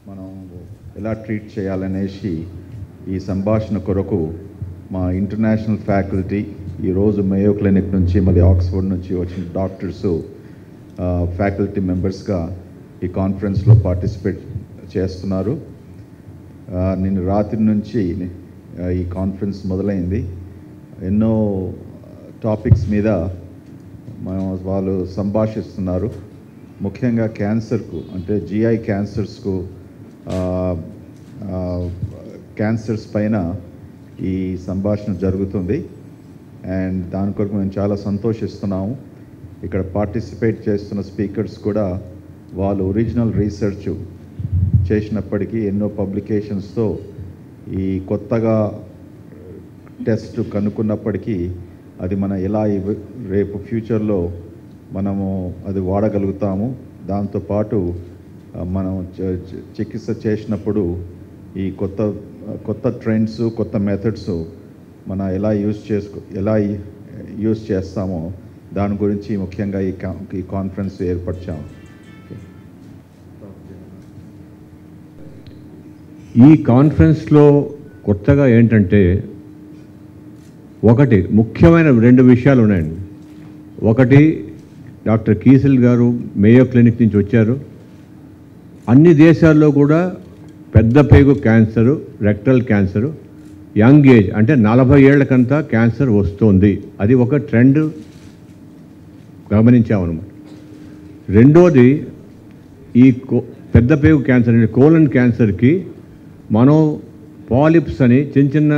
మనం ఎలా ట్రీట్ చేయాలనేసి ఈ సంభాషణ కొరకు మా ఇంటర్నేషనల్ ఫ్యాకల్టీ ఈరోజు మేయో క్లినిక్ నుంచి మళ్ళీ ఆక్స్ఫర్డ్ నుంచి వచ్చిన డాక్టర్స్ ఫ్యాకల్టీ మెంబర్స్గా ఈ కాన్ఫరెన్స్లో పార్టిసిపేట్ చేస్తున్నారు. నిన్న రాత్రి నుంచి ఈ కాన్ఫరెన్స్ మొదలైంది. ఎన్నో టాపిక్స్ మీద వాళ్ళు సంభాషిస్తున్నారు. ముఖ్యంగా క్యాన్సర్కు అంటే జిఐ క్యాన్సర్స్కు క్యాన్సర్స్ పైన ఈ సంభాషణ జరుగుతుంది. అండ్ దాని కొరకు మేము చాలా సంతోషిస్తున్నాము. ఇక్కడ పార్టిసిపేట్ చేస్తున్న స్పీకర్స్ కూడా వాళ్ళు ఒరిజినల్ రీసెర్చ్ చేసినప్పటికీ ఎన్నో పబ్లికేషన్స్తో ఈ కొత్తగా టెస్ట్ కనుక్కున్నప్పటికీ అది మనం ఎలా రేపు ఫ్యూచర్లో మనము అది వాడగలుగుతాము. దాంతోపాటు మనం చికిత్స చేసినప్పుడు ఈ కొత్త ట్రెండ్స్ కొత్త మెథడ్స్ మనం ఎలా యూజ్ చేస్తామో దాని గురించి ముఖ్యంగా ఈ కాన్ఫరెన్స్ ఏర్పరిచాము. ఈ కాన్ఫరెన్స్లో కొత్తగా ఏంటంటే ఒకటి ముఖ్యమైన 2 విషయాలు ఉన్నాయండి. ఒకటి డాక్టర్ కీసిల్ గారు మేయో క్లినిక్ నుంచి వచ్చారు. అన్ని దేశాల్లో కూడా పెద్ద పేగు cancer, rectal cancer young age అంటే 40 ఏళ్లకంతా క్యాన్సర్ వస్తుంది. అది ఒక ట్రెండ్ గమనించామన్నమాట. రెండోది ఈ పెద్ద పేగు క్యాన్సర్ అంటే కోలన్ క్యాన్సర్కి మనం పాలిప్స్ అని చిన్న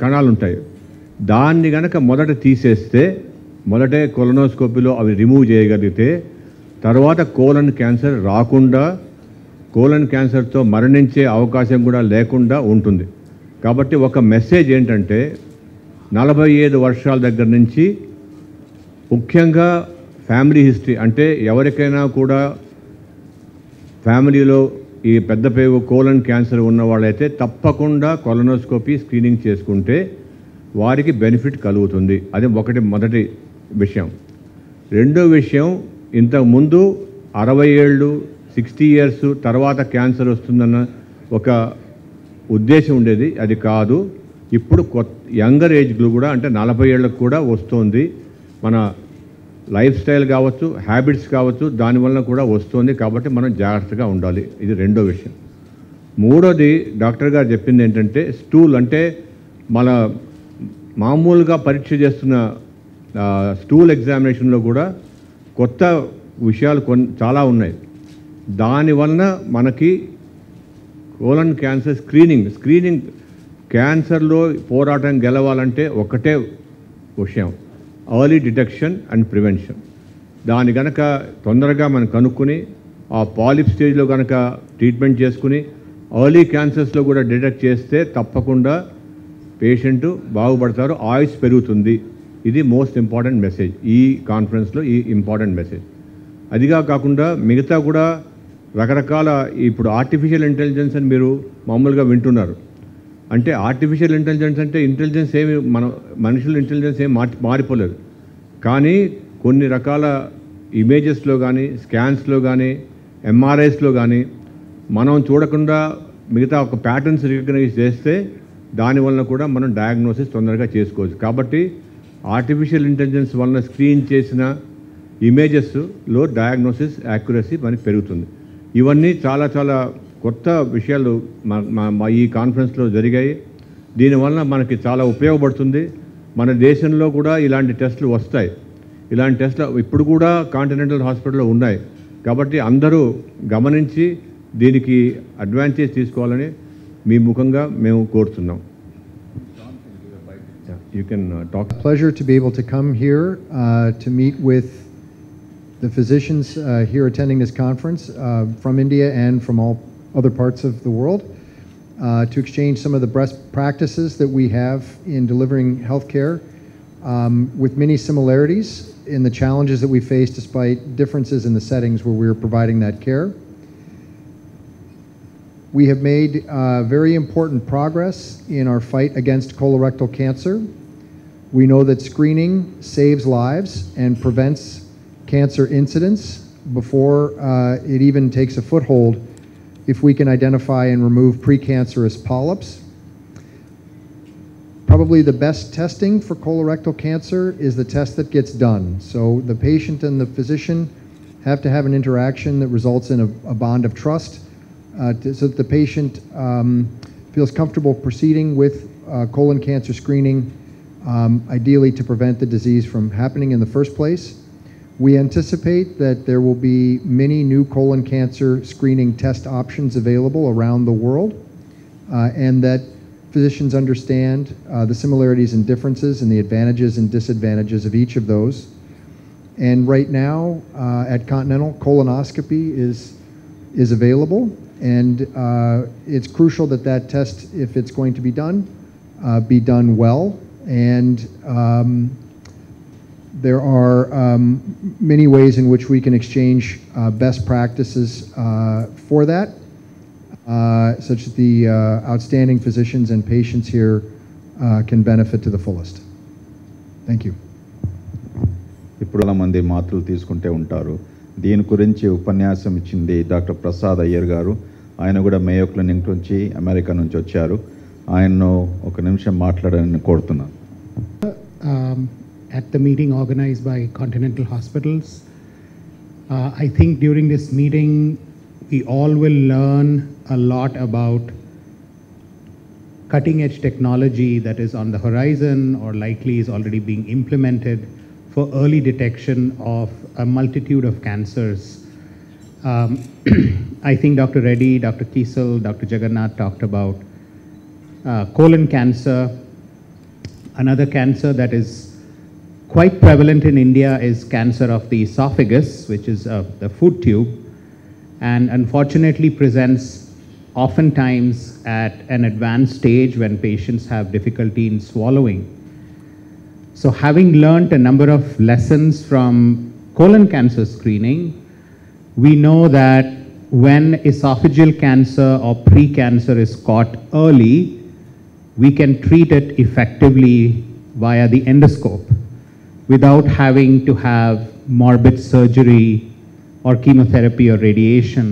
కణాలు ఉంటాయి. దాన్ని కనుక మొదట తీసేస్తే మొదటే కొలనోస్కోపీలో అవి రిమూవ్ చేయగలిగితే తర్వాత కోలన్ క్యాన్సర్ రాకుండా కోలన్ క్యాన్సర్తో మరణించే అవకాశం కూడా లేకుండా ఉంటుంది. కాబట్టి ఒక మెసేజ్ ఏంటంటే 45 వర్షాల దగ్గర నుంచి ముఖ్యంగా ఫ్యామిలీ హిస్టరీ అంటే ఎవరికైనా కూడా ఫ్యామిలీలో ఈ పెద్ద పేగు కోలన్ క్యాన్సర్ ఉన్న వాళ్ళైతే తప్పకుండా కొలనోస్కోపీ స్క్రీనింగ్ చేసుకుంటే వారికి బెనిఫిట్ కలుగుతుంది. అది మొదటి విషయం. రెండో విషయం ఇంతకుముందు 60 ఏళ్ళు 60 ఇయర్స్ తర్వాత క్యాన్సర్ వస్తుందన్న ఒక ఉద్దేశం ఉండేది. అది కాదు. ఇప్పుడు యంగర్ ఏజ్లో కూడా అంటే 40 ఏళ్ళకు కూడా వస్తుంది. మన లైఫ్ స్టైల్ కావచ్చు, హ్యాబిట్స్ కావచ్చు, దానివల్ల కూడా వస్తుంది. కాబట్టి మనం జాగ్రత్తగా ఉండాలి. ఇది రెండో విషయం. మూడోది డాక్టర్ గారు చెప్పింది ఏంటంటే స్టూల్ అంటే మన మామూలుగా పరీక్ష చేస్తున్న స్టూల్ ఎగ్జామినేషన్లో కూడా కొత్త విషయాలు చాలా ఉన్నాయి. దానివలన మనకి కోలన్ క్యాన్సర్ స్క్రీనింగ్ క్యాన్సర్లో పోరాటం గెలవాలంటే ఒకటే విషయం, ఎర్లీ డిటెక్షన్ అండ్ ప్రివెన్షన్. దాని కనుక తొందరగా మనం కనుక్కొని ఆ పాలిప్ స్టేజ్లో కనుక ట్రీట్మెంట్ చేసుకుని ఎర్లీ క్యాన్సర్స్లో కూడా డిటెక్ట్ చేస్తే తప్పకుండా పేషెంట్ బాగుపడతారు, ఆయుష్ పెరుగుతుంది. ఇది మోస్ట్ ఇంపార్టెంట్ మెసేజ్ ఈ కాన్ఫరెన్స్లో, ఈ ఇంపార్టెంట్ మెసేజ్. అదిగా కాకుండా మిగతా కూడా రకరకాల ఇప్పుడు ఆర్టిఫిషియల్ ఇంటెలిజెన్స్ అని మీరు మామూలుగా వింటున్నారు. అంటే ఆర్టిఫిషియల్ ఇంటెలిజెన్స్ అంటే ఇంటెలిజెన్స్ ఏమి మనుషుల ఇంటెలిజెన్స్ ఏమి మారిపోలేదు. కానీ కొన్ని రకాల ఇమేజెస్లో కానీ స్కాన్స్లో కానీ ఎంఆర్ఐస్లో కానీ మనం చూడకుండా మిగతా ఒక ప్యాటర్న్స్ రికగ్నైజ్ చేస్తే దానివల్ల కూడా మనం డయాగ్నోసిస్ తొందరగా చేసుకోవచ్చు. కాబట్టి ఆర్టిఫిషియల్ ఇంటెలిజెన్స్ వలన స్క్రీన్ చేసిన ఇమేజెస్లో డయాగ్నోసిస్ యాక్యురసీ మనకి పెరుగుతుంది. ఇవన్నీ చాలా చాలా కొత్త విషయాలు మా ఈ కాన్ఫరెన్స్లో జరిగాయి. దీనివల్ల మనకి చాలా ఉపయోగపడుతుంది. మన దేశంలో కూడా ఇలాంటి టెస్టులు వస్తాయి. ఇలాంటి టెస్టులు ఇప్పుడు కూడా కాంటినెంటల్ హాస్పిటల్లో ఉన్నాయి. కాబట్టి అందరూ గమనించి దీనికి అడ్వాంటేజ్ తీసుకోవాలని మీ ముఖంగా మేము కోరుతున్నాం. You can talk. Pleasure to be able to come here to meet with the physicians here attending this conference from India and from all other parts of the world to exchange some of the best practices that we have in delivering healthcare with many similarities in the challenges that we face despite differences in the settings where we're providing that care. We have made very important progress in our fight against colorectal cancer. We know that screening saves lives and prevents cancer incidence before it even takes a foothold if we can identify and remove precancerous polyps. Probably the best testing for colorectal cancer is the test that gets done. So the patient and the physician have to have an interaction that results in a bond of trust so that the patient feels comfortable proceeding with colon cancer screening, ideally to prevent the disease from happening in the first place. We anticipate that there will be many new colon cancer screening test options available around the world, and that physicians understand the similarities and differences and the advantages and disadvantages of each of those. And right now at Continental, colonoscopy is available, and it's crucial that that test, if it's going to be done well. And there are many ways in which we can exchange best practices for that, such that the outstanding physicians and patients here can benefit to the fullest. Thank you. ఇప్పుడు చాలా మంది మాటలు తీసుకుంటే ఉంటారు. దీని గురించి ఉపన్యాసం ఇచ్చింది డాక్టర్ ప్రసాద్ అయ్యర్ గారు. ఆయన కూడా మేయో క్లినిక్ నుంచి అమెరికా నుంచి వచ్చారు. ఆయన్ను ఒక నిమిషం మాట్లాడాలని కోరుతున్నాను. At the meeting organized by Continental Hospitals, I think during this meeting we all will learn a lot about cutting edge technology that is on the horizon or likely is already being implemented for early detection of a multitude of cancers. I think Dr. Reddy, Dr. Kiesel, Dr. Jagannath talked about colon cancer. Another cancer that is quite prevalent in India is cancer of the esophagus, which is the food tube, and unfortunately presents oftentimes at an advanced stage when patients have difficulty in swallowing. So having learnt a number of lessons from colon cancer screening, we know that when esophageal cancer or pre-cancer is caught early, we can treat it effectively via the endoscope without having to have morbid surgery or chemotherapy or radiation.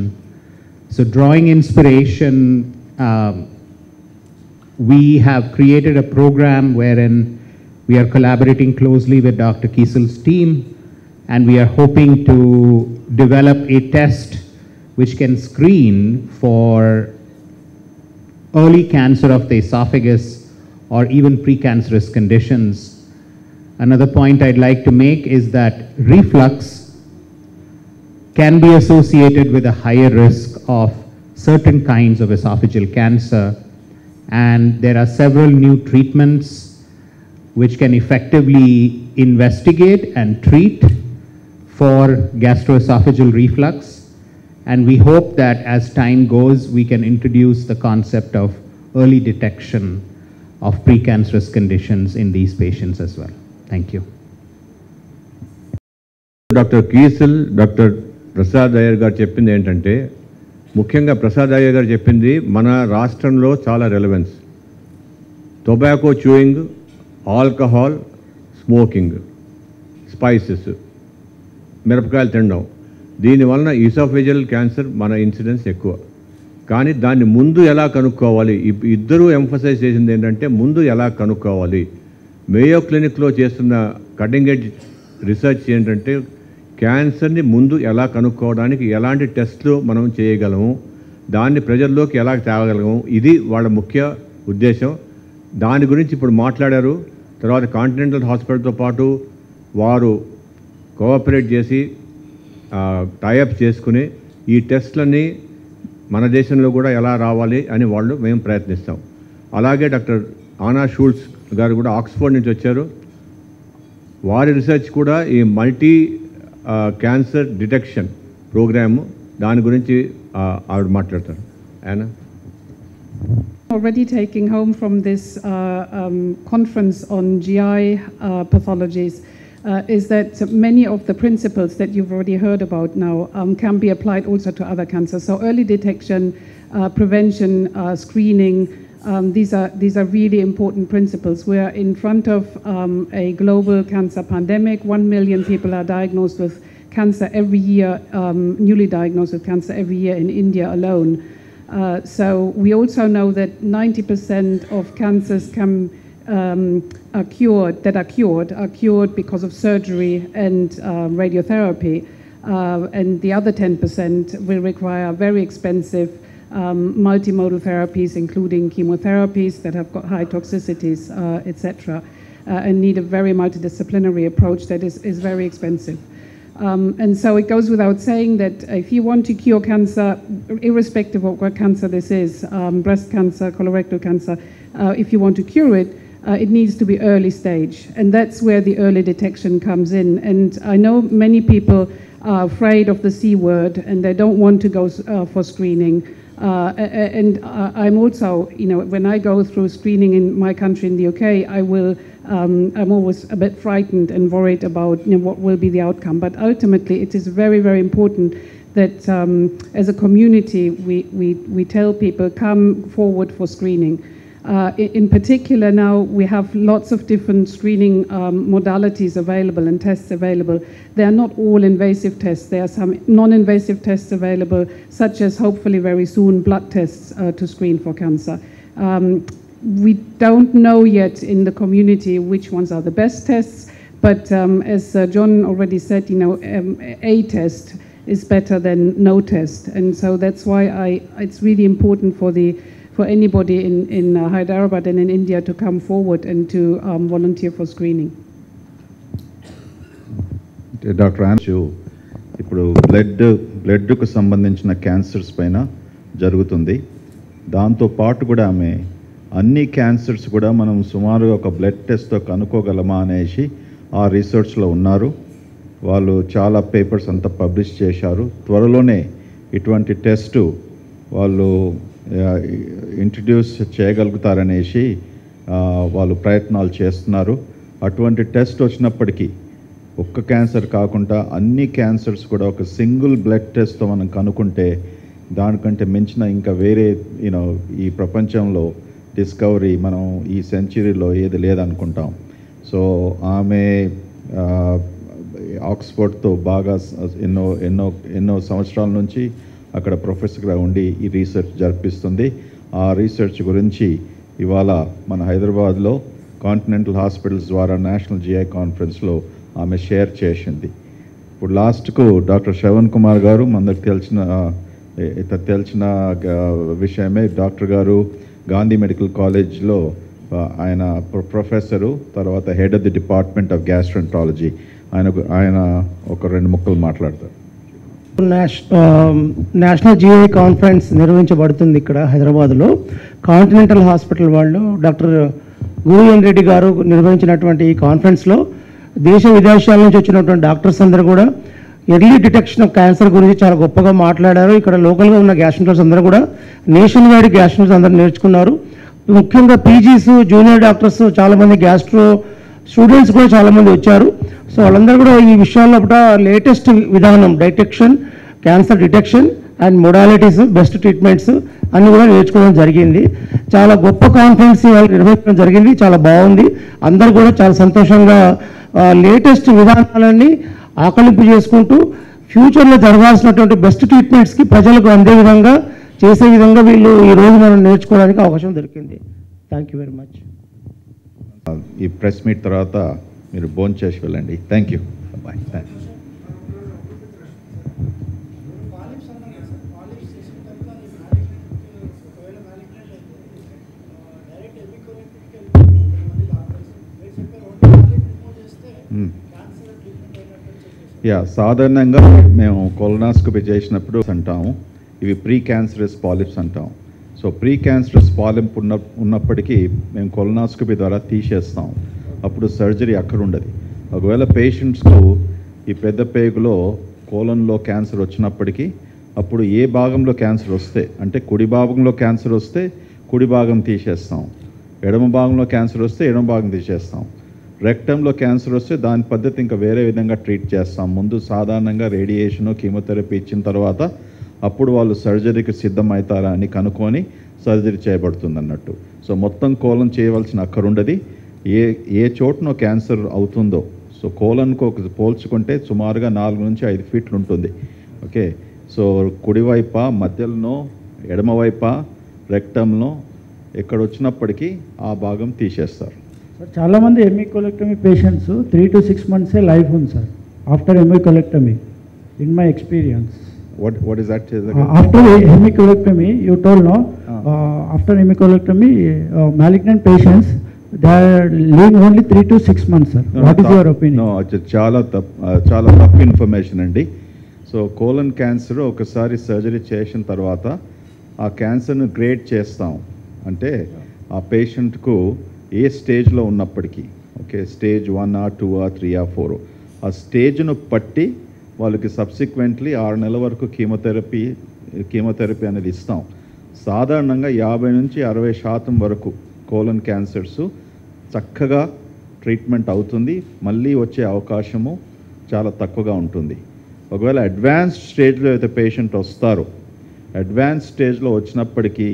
So drawing inspiration, we have created a program wherein we are collaborating closely with Dr. Kiesel's team, and we are hoping to develop a test which can screen for early cancer of the esophagus or even precancerous conditions. Another point I'd like to make is that reflux can be associated with a higher risk of certain kinds of esophageal cancer, and there are several new treatments which can effectively investigate and treat for gastroesophageal reflux, and we hope that as time goes we can introduce the concept of early detection of precancerous conditions in these patients as well. Thank you. Doctor Keesal, doctor Prasad Iyer garu చెప్పింది ఏంటంటే, ముఖ్యంగా ప్రసాద్ అయ్యర్ గారు చెప్పింది మన రాష్ట్రంలో చాలా relevance. Tobacco chewing, alcohol, smoking, spices, మిరపకాయలు తినడం, దీనివలన ఈసోఫేజియల్ క్యాన్సర్ మన ఇన్సిడెన్స్ ఎక్కువ. కానీ దాన్ని ముందు ఎలా కనుక్కోవాలి, ఇద్దరూ ఎంఫసైజ్ చేసింది ఏంటంటే ముందు ఎలా కనుక్కోవాలి. మేయో క్లినిక్లో చేస్తున్న కటింగ్ ఎడ్జ్ రీసెర్చ్ ఏంటంటే క్యాన్సర్ని ముందు ఎలా కనుక్కోవడానికి ఎలాంటి టెస్ట్లు మనం చేయగలము, దాన్ని ప్రజల్లోకి ఎలా తేగలము, ఇది వాళ్ళ ముఖ్య ఉద్దేశం. దాని గురించి ఇప్పుడు మాట్లాడారు. తర్వాత కాంటినెంటల్ హాస్పిటల్తో పాటు వారు కోఆపరేట్ చేసి టైఅప్ చేసుకుని ఈ టెస్ట్లన్నీ మన దేశంలో కూడా ఎలా రావాలి అని మేము ప్రయత్నిస్తాం. అలాగే డాక్టర్ ఆనా షూల్స్ గారు కూడా ఆక్స్ఫర్డ్ నుంచి వచ్చారు. వారి రీసెర్చ్ కూడా ఈ మల్టీ క్యాన్సర్ డిటెక్షన్ ప్రోగ్రాము, దాని గురించి ఆవిడ మాట్లాడతారు. ఆయన already taking home from this conference on GI pathologies is that many of the principles that you've already heard about now can be applied also to other cancers. So early detection, prevention, screening, These are really important principles. We are in front of a global cancer pandemic. 1 million people are diagnosed with cancer every year, newly diagnosed with cancer every year in India alone. So we also know that 90% of cancers are cured because of surgery and radiotherapy, and the other 10% will require very expensive multimodal therapies, including chemotherapies that have got high toxicities, etc., and need a very multidisciplinary approach that is very expensive. And so it goes without saying that if you want to cure cancer, irrespective of what cancer this is, breast cancer, colorectal cancer, if you want to cure it, it needs to be early stage. And that's where the early detection comes in. And I know many people are afraid of the C word and they don't want to go for screening. And I'm also, when I go through screening in my country, in the UK, I'm always a bit frightened and worried about what will be the outcome. But ultimately, it is very, very important that as a community, we tell people, come forward for screening. In particular, now we have lots of different screening modalities available and tests available. They are not all invasive tests. There are some non-invasive tests available, such as hopefully very soon blood tests to screen for cancer. We don't know yet in the community which ones are the best tests, but as John already said, a test is better than no test. And so that's why it's really important for anybody in Hyderabad and in India to come forward and to volunteer for screening. Doctor Anshu ఇప్పుడు బ్లడ్కు సంబంధించిన cancers పైన జరుగుతుంది. దాంతో పాటు కూడా ఆమె అన్ని క్యాన్సర్స్ కూడా మనం సుమారుగా ఒక బ్లడ్ టెస్ట్తో కనుక్కోగలమా అనేసి ఆ రీసెర్చ్లో ఉన్నారు. వాళ్ళు చాలా పేపర్స్ అంతా పబ్లిష్ చేశారు. త్వరలోనే ఇటువంటి టెస్టు వాళ్ళు ఇంట్రడ్యూస్ చేయగలుగుతారనేసి వాళ్ళు ప్రయత్నాలు చేస్తున్నారు. అటువంటి టెస్ట్ వచ్చినప్పటికీ ఒక్క క్యాన్సర్ కాకుండా అన్ని క్యాన్సర్స్ కూడా ఒక సింగిల్ బ్లడ్ టెస్ట్తో మనం కనుక్కుంటే దానికంటే మించిన ఇంకా వేరే ఈ ప్రపంచంలో డిస్కవరీ మనం ఈ సెంచరీలో ఏది లేదనుకుంటాం. సో ఆమె ఆక్స్ఫర్డ్తో బాగా ఎన్నో సంవత్సరాల నుంచి అక్కడ ప్రొఫెసర్గా ఉండి ఈ రీసెర్చ్ జరిపిస్తుంది. ఆ రీసెర్చ్ గురించి ఇవాళ మన హైదరాబాద్లో కాంటినెంటల్ హాస్పిటల్స్ ద్వారా నేషనల్ జిఐ కాన్ఫరెన్స్లో ఆమె షేర్ చేసింది. ఇప్పుడు లాస్ట్కు డాక్టర్ శ్రవణ్ కుమార్ గారు మనకు తెలిసిన విషయమే. డాక్టర్ గారు గాంధీ మెడికల్ కాలేజ్లో ఆయన ప్రొఫెసరు, తర్వాత head of the department of gastroenterology. ఆయన ఒక 2 ముక్కలు మాట్లాడతారు. నేషనల్ జిఐ కాన్ఫరెన్స్ నిర్వహించబడుతుంది ఇక్కడ హైదరాబాద్లో. కాంటినెంటల్ హాస్పిటల్ వాళ్ళు డాక్టర్ గురుఎన్ రెడ్డి గారు నిర్వహించినటువంటి ఈ కాన్ఫరెన్స్లో దేశ విదేశాల నుంచి వచ్చినటువంటి డాక్టర్స్ అందరూ కూడా ఎర్లీ డిటెక్షన్ ఆఫ్ క్యాన్సర్ గురించి చాలా గొప్పగా మాట్లాడారు. ఇక్కడ లోకల్గా ఉన్న గ్యాస్ట్రెంటర్స్ అందరూ కూడా నేషన్ వైడ్ గ్యాస్ట్రెంటర్స్ అందరూ నేర్చుకున్నారు. ముఖ్యంగా పీజీస్, జూనియర్ డాక్టర్స్, చాలామంది గ్యాస్ట్రో స్టూడెంట్స్ కూడా చాలామంది వచ్చారు. సో వాళ్ళందరూ కూడా ఈ విషయాల్లో లేటెస్ట్ విధానం detection, cancer detection and modalities, best treatments అన్నీ కూడా నేర్చుకోవడం జరిగింది. చాలా గొప్ప కాన్ఫరెన్స్ వాళ్ళు నిర్వహించడం జరిగింది. చాలా బాగుంది. అందరూ కూడా చాలా సంతోషంగా లేటెస్ట్ విధానాలన్నీ ఆకలింపు చేసుకుంటూ ఫ్యూచర్లో జరగాల్సినటువంటి బెస్ట్ ట్రీట్మెంట్స్కి ప్రజలకు అందే విధంగా చేసే విధంగా వీళ్ళు ఈరోజు మనం నేర్చుకోవడానికి అవకాశం దొరికింది. Thank you very much. ఈ ప్రెస్ మీట్ తర్వాత మీరు భోజనం చేసి వెళ్ళండి. Thank you. బాయ్. సాధారణంగా మేము కొలనాస్కోపీ చేసినప్పుడు అంటాము ఇవి ప్రీ క్యాన్సరస్ పాలిప్స్ అంటాం. సో ప్రీ క్యాన్సరస్ పాలిప్ ఉన్నప్పటికీ మేము కొలనాస్కోపీ ద్వారా తీసేస్తాం. అప్పుడు సర్జరీ అక్కడ ఉండదు. ఒకవేళ పేషెంట్స్కు ఈ పెద్ద పేగులో కోలన్లో క్యాన్సర్ వచ్చినప్పటికీ అప్పుడు ఏ భాగంలో క్యాన్సర్ వస్తే, అంటే కుడి భాగంలో క్యాన్సర్ వస్తే కుడి భాగం తీసేస్తాం, ఎడమ భాగంలో క్యాన్సర్ వస్తే ఎడమ భాగం తీసేస్తాం. రెక్టంలో క్యాన్సర్ వస్తే దాని పద్ధతి ఇంకా వేరే విధంగా ట్రీట్ చేస్తాం. ముందు సాధారణంగా రేడియేషను, కీమోథెరపీ ఇచ్చిన తర్వాత అప్పుడు వాళ్ళు సర్జరీకి సిద్ధమవుతారా అని కనుక్కొని సర్జరీ చేయబడుతుంది అన్నట్టు. సో మొత్తం కోలన్ చేయవలసిన అక్కరుండది. ఏ చోటునో క్యాన్సర్ అవుతుందో, సో కోలన్కు ఒక పోల్చుకుంటే సుమారుగా 4 నుంచి 5 ఫీట్లు ఉంటుంది. ఓకే, సో కుడివైప, మధ్యలోనో, ఎడమవైప, రెక్టంలో ఎక్కడ వచ్చినప్పటికీ ఆ భాగం తీసేస్తారు. సార్ చాలామంది hemicolectomy patients 3 to 6 months life ఉంది sir after hemicolectomy in my experience. What is that? After hemicolectomy, you told no. After hemicolectomy, malignant patients they are living only 3 to 6 months, sir. What is your opinion? No, చాలా తప్పు information అండి. So colon cancer ఒకసారి surgery చేసిన తర్వాత ఆ క్యాన్సర్ను grade చేస్తాం. అంటే ఆ పేషెంట్కు ఏ స్టేజ్లో ఉన్నప్పటికీ, okay, stage 1 or 2 or 3 or 4, ఆ స్టేజ్ను పట్టి వాళ్ళకి సబ్సిక్వెంట్లీ 6 నెలల వరకు కీమోథెరపీ అనేది ఇస్తాం. సాధారణంగా 50 నుంచి 60% వరకు కోలన్ క్యాన్సర్స్ చక్కగా ట్రీట్మెంట్ అవుతుంది. మళ్ళీ వచ్చే అవకాశము చాలా తక్కువగా ఉంటుంది. ఒకవేళ అడ్వాన్స్డ్ స్టేజ్లో అయితే పేషెంట్ వస్తారో, అడ్వాన్స్ స్టేజ్లో వచ్చినప్పటికీ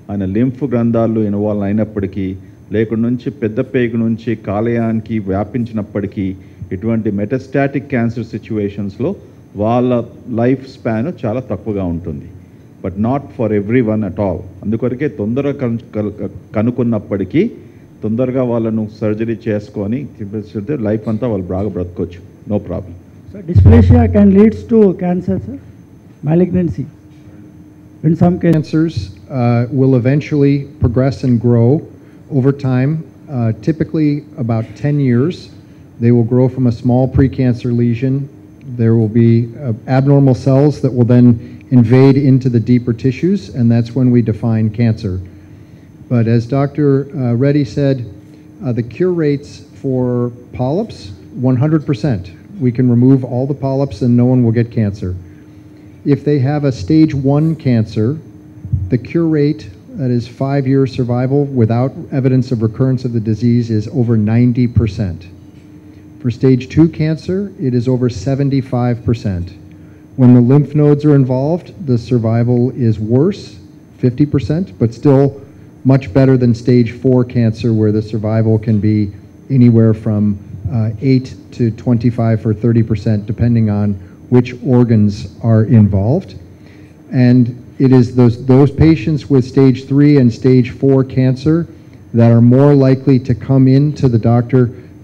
ఆయన లింఫ్ గ్రంథాలు ఇన్వాల్వ్ అయినప్పటికీ, లేకుండా నుంచి పెద్ద పేగు నుంచి కాలేయానికి వ్యాపించినప్పటికీ, ఇటువంటి మెటాస్టాటిక్ క్యాన్సర్ సిచ్యువేషన్స్లో వాళ్ళ లైఫ్ స్పాన్ చాలా తక్కువగా ఉంటుంది. But not for every one at all. అందుకొరకే తొందరగా కనుక్కున్నప్పటికీ తొందరగా వాళ్ళను సర్జరీ చేసుకొని లైఫ్ అంతా వాళ్ళు బాగా బ్రతకొచ్చు, no problem. So dysplasia can leads to cancer, sir, malignancy. In some Cancers will eventually progress and grow over time, typically about 10 years. They will grow from a small precancer lesion. There will be abnormal cells that will then invade into the deeper tissues, and that's when we define cancer. But as Dr. Reddy said, the cure rates for polyps, 100%. We can remove all the polyps and no one will get cancer. If they have a stage 1 cancer, the cure rate, that is 5-year survival without evidence of recurrence of the disease, is over 90%. For stage 2 cancer, it is over 75%. When the lymph nodes are involved, the survival is worse, 50%, but still much better than stage 4 cancer, where the survival can be anywhere from 8 to 25 or 30%, depending on which organs are involved. And it is those patients with stage 3 and stage 4 cancer that are more likely to come into the doctor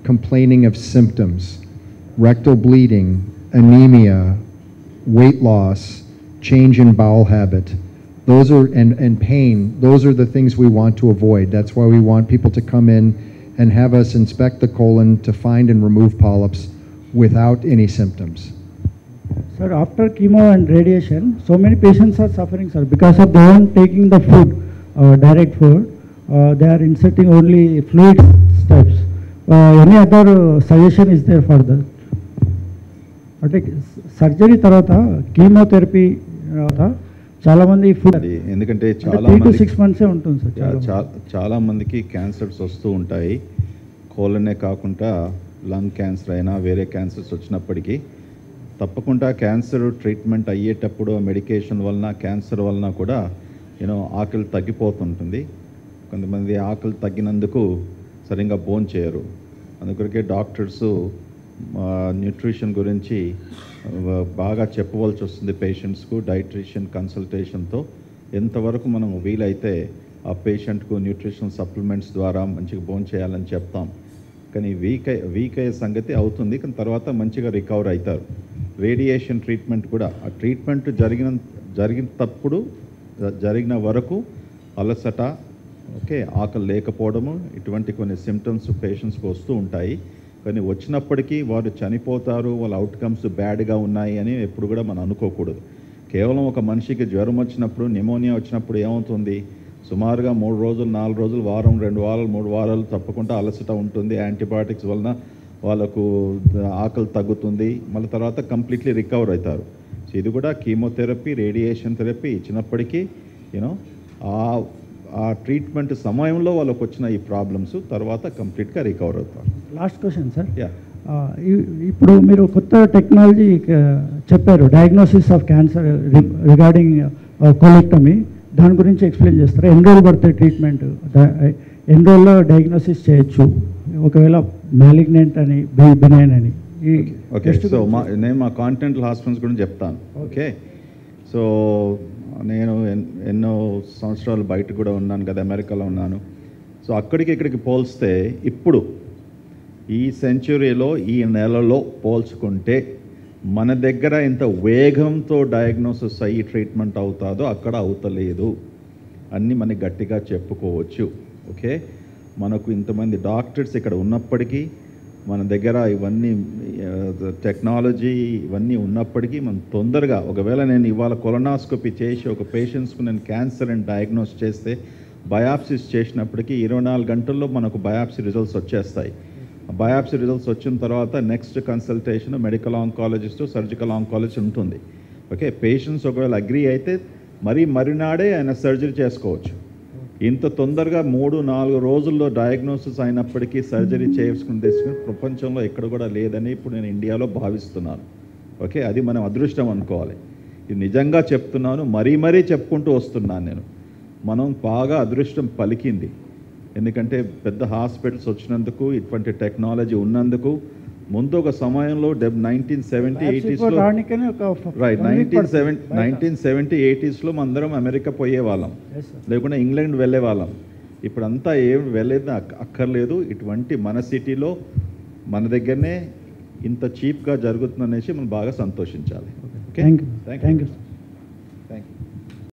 complaining of symptoms: rectal bleeding, anemia, weight loss, change in bowel habit. Those are, and pain, those are the things we want to avoid. That's why we want people to come in and have us inspect the colon to find and remove polyps without any symptoms. Sir, after chemo and radiation, so many patients are suffering, sir, because of they aren't taking the food, direct food. They are inserting only fluid steps. Any other suggestion is there for that? అంటే surgery తర్వాత chemotherapy తర్వాత చాలా మంది food, ఎందుకంటే 3 to 6 months ఉంటుంది sir. చాలా మందికి cancers వస్తూ ఉంటాయి. కోలనే కాకుండా లంగ్ క్యాన్సర్ అయినా వేరే క్యాన్సర్స్ వచ్చినప్పటికీ తప్పకుండా క్యాన్సర్ ట్రీట్మెంట్ అయ్యేటప్పుడు మెడికేషన్ వలన, క్యాన్సర్ వలన కూడా ఆకలి తగ్గిపోతుంటుంది. కొంతమంది ఆకలి తగ్గినందుకు సరిగ్గా భోజనం చేయరు. అందుకొరకే డాక్టర్సు న్యూట్రిషన్ గురించి బాగా చెప్పవలసి వస్తుంది పేషెంట్స్కు. డైట్రిషియన్ కన్సల్టేషన్తో ఎంతవరకు మనం వీలైతే ఆ పేషెంట్కు న్యూట్రిషన్ సప్లిమెంట్స్ ద్వారా మంచిగా భోజనం చేయాలని చెప్తాం. కానీ వీక్ అయ్యే సంగతి అవుతుంది, కానీ తర్వాత మంచిగా రికవర్ అవుతారు. రేడియేషన్ ట్రీట్మెంట్ కూడా, ఆ ట్రీట్మెంట్ జరిగినప్పుడు జరిగిన వరకు అలసట, ఓకే, ఆకలి లేకపోవడము, ఇటువంటి కొన్ని సిమ్టమ్స్ పేషెంట్స్కి వస్తూ ఉంటాయి. కానీ వచ్చినప్పటికీ వారు చనిపోతారు, వాళ్ళ అవుట్కమ్స్ బ్యాడ్గా ఉన్నాయి అని ఎప్పుడు కూడా మనం అనుకోకూడదు. కేవలం ఒక మనిషికి జ్వరం వచ్చినప్పుడు, నిమోనియా వచ్చినప్పుడు ఏమవుతుంది, సుమారుగా 3 రోజులు 4 రోజులు, వారం 2 వారాలు 3 వారాలు తప్పకుండా అలసట ఉంటుంది. యాంటీబయాటిక్స్ వలన వాళ్ళకు ఆకలి తగ్గుతుంది, మళ్ళీ తర్వాత కంప్లీట్లీ రికవర్ అవుతారు. సో ఇది కూడా కీమోథెరపీ, రేడియేషన్ థెరపీ ఇచ్చినప్పటికీ ఆ ట్రీట్మెంట్ సమయంలో వాళ్ళకు వచ్చిన ఈ ప్రాబ్లమ్స్ తర్వాత కంప్లీట్గా రికవర్ అవుతారు. లాస్ట్ క్వశ్చన్ సార్, ఇప్పుడు మీరు కొత్త టెక్నాలజీ చెప్పారు, diagnosis of cancer regarding colectomy. దాని గురించి ఎక్స్ప్లెయిన్ చేస్తారా? ఎన్ని రోజులు పడుతుంది ట్రీట్మెంట్, ఎన్ని రోజుల్లో డయాగ్నోసిస్ చేయొచ్చు, ఒకవేళ మ్యాలిగ్నెంట్ అని బినైన్ అని? ఓకే, సో నేను మా కాంటినెంటల్ హాస్పిటల్స్ గురించి చెప్తాను. ఓకే, సో నేను ఎన్నో సంవత్సరాలు బయట కూడా ఉన్నాను కదా, అమెరికాలో ఉన్నాను. సో అక్కడికి ఇక్కడికి పోల్స్తే ఇప్పుడు ఈ సెంచురీలో ఈ నెలలో పోల్చుకుంటే మన దగ్గర ఇంత వేగంతో డయాగ్నోసిస్ అయ్యి ట్రీట్మెంట్ అవుతుందో అక్కడ అవుతలేదు అన్నీ మనకి గట్టిగా చెప్పుకోవచ్చు. ఓకే, మనకు ఇంతమంది డాక్టర్స్ ఇక్కడ ఉన్నప్పటికీ, మన దగ్గర ఇవన్నీ టెక్నాలజీ ఇవన్నీ ఉన్నప్పటికీ మనం తొందరగా, ఒకవేళ నేను ఇవాళ కొలనాస్కోపీ చేసి ఒక పేషెంట్స్కు నేను క్యాన్సర్ అని డయాగ్నోస్ చేస్తే బయాప్సీస్ చేసినప్పటికీ 24 గంటల్లో మనకు బయాప్సీ రిజల్ట్స్ వచ్చేస్తాయి. బయాప్సీ రిజల్ట్స్ వచ్చిన తర్వాత next consultation medical oncologist, surgical oncologist ఉంటుంది. ఓకే, పేషెంట్స్ ఒకవేళ అగ్రీ అయితే మరినాడే ఆయన సర్జరీ చేసుకోవచ్చు. ఇంత తొందరగా 3-4 రోజుల్లో డయాగ్నోసిస్ అయినప్పటికీ సర్జరీ చేసుకుని ప్రపంచంలో ఎక్కడ కూడా లేదని ఇప్పుడు నేను ఇండియాలో భావిస్తున్నాను. ఓకే, అది మనం అదృష్టం అనుకోవాలి. ఇది నిజంగా చెప్తున్నాను, మరీ చెప్పుకుంటూ వస్తున్నాను నేను. మనం బాగా అదృష్టం పలికింది, ఎందుకంటే పెద్ద హాస్పిటల్స్ వచ్చినందుకు, ఇటువంటి టెక్నాలజీ ఉన్నందుకు. ముందు ఒక సమయంలో 1970-80s రైట్ 1970-80sలో అందరం అమెరికా పోయే వాళ్ళం, లేకుంటే ఇంగ్లాండ్ వెళ్ళే వాళ్ళం. ఇప్పుడంతా ఏం వెళ్ళేది అక్కర్లేదు. ఇటువంటి మన సిటీలో మన దగ్గరనే ఇంత చీప్గా జరుగుతుందనేసి మనం బాగా సంతోషించాలి. Okay, thank you.